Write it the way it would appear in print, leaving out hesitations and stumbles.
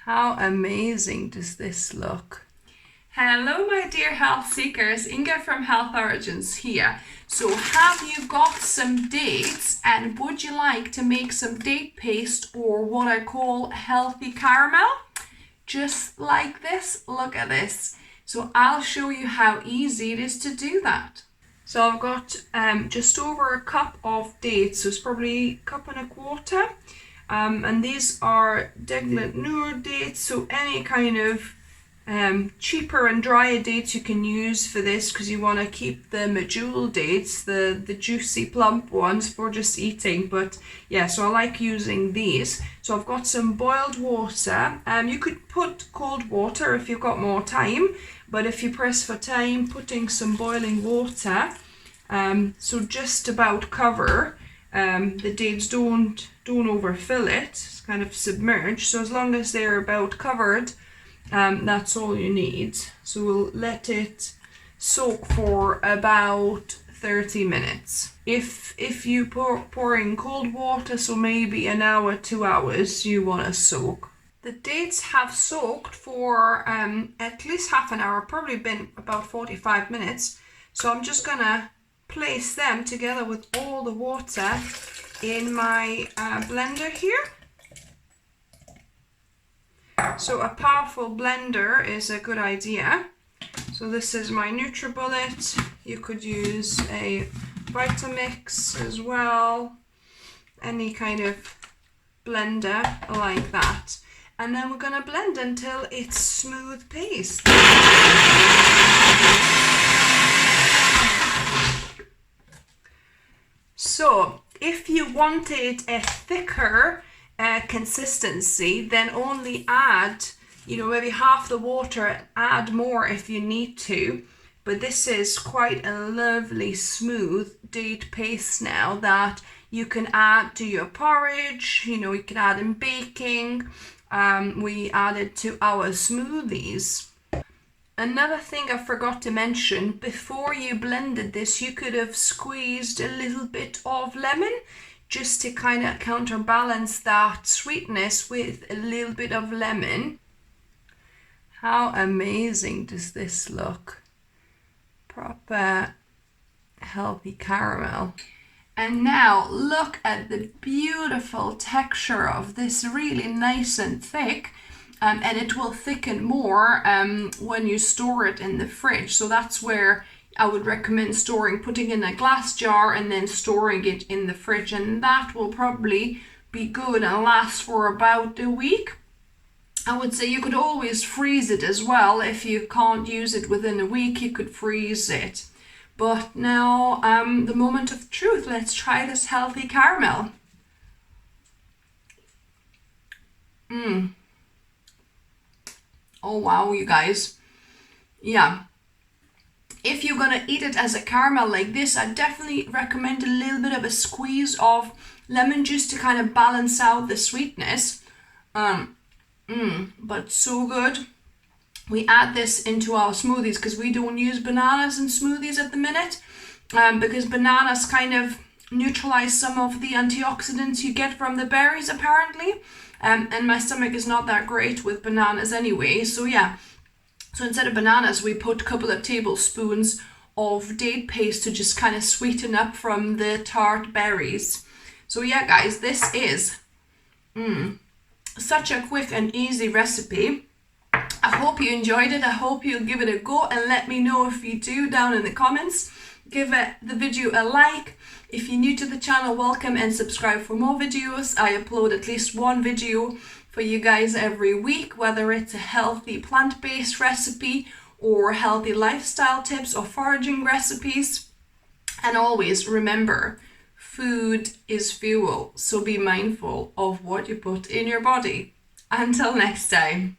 How amazing does this look? Hello my dear health seekers, Inga from Health Origins here. So have you got some dates and would you like to make some date paste or what I call healthy caramel? Just like this, look at this. So I'll show you how easy it is to do that. So I've got just over a cup of dates, so it's probably a cup and a quarter. And these are Deglet Noor dates, so any kind of cheaper and drier dates you can use for this because you want to keep the medjool dates, the juicy plump ones for just eating. But yeah, so I like using these. So I've got some boiled water. You could put cold water if you've got more time, but if you press for time, putting some boiling water, so just about cover. The dates don't overfill it, it's kind of submerged, so as long as they're about covered, that's all you need. So we'll let it soak for about 30 minutes. If you pour in cold water, so maybe an hour, 2 hours, you want to soak. The dates have soaked for at least half an hour, probably been about 45 minutes. So I'm just gonna place them together with all the water in my blender here. So a powerful blender is a good idea. So this is my NutriBullet. You could use a Vitamix as well, any kind of blender like that. And then we're gonna blend until it's smooth paste. So if you wanted a thicker consistency, then only add, maybe half the water, add more if you need to. But this is quite a lovely smooth date paste now that you can add to your porridge, you can add in baking. We added to our smoothies. Another thing I forgot to mention, before you blended this, you could have squeezed a little bit of lemon just to kind of counterbalance that sweetness with a little bit of lemon. How amazing does this look? Proper healthy caramel. And now look at the beautiful texture of this, really nice and thick. And it will thicken more when you store it in the fridge. So that's where I would recommend putting in a glass jar and then storing it in the fridge. And that will probably be good and last for about a week. I would say you could always freeze it as well. If you can't use it within a week, you could freeze it. But now, the moment of truth, let's try this healthy caramel. Oh wow, you guys. Yeah. If you're gonna eat it as a caramel like this, I definitely recommend a little bit of a squeeze of lemon juice to kind of balance out the sweetness. But so good. We add this into our smoothies because we don't use bananas in smoothies at the minute, because bananas kind of neutralize some of the antioxidants you get from the berries apparently. And my stomach is not that great with bananas anyway. So yeah, so instead of bananas, we put a couple of tablespoons of date paste to just kind of sweeten up from the tart berries. So yeah, guys, this is such a quick and easy recipe. I hope you enjoyed it. I hope you'll give it a go and let me know if you do down in the comments. Give the video a like. If you're new to the channel, welcome and subscribe for more videos. I upload at least one video for you guys every week, whether it's a healthy plant-based recipe or healthy lifestyle tips or foraging recipes. And always remember, food is fuel, so be mindful of what you put in your body. Until next time.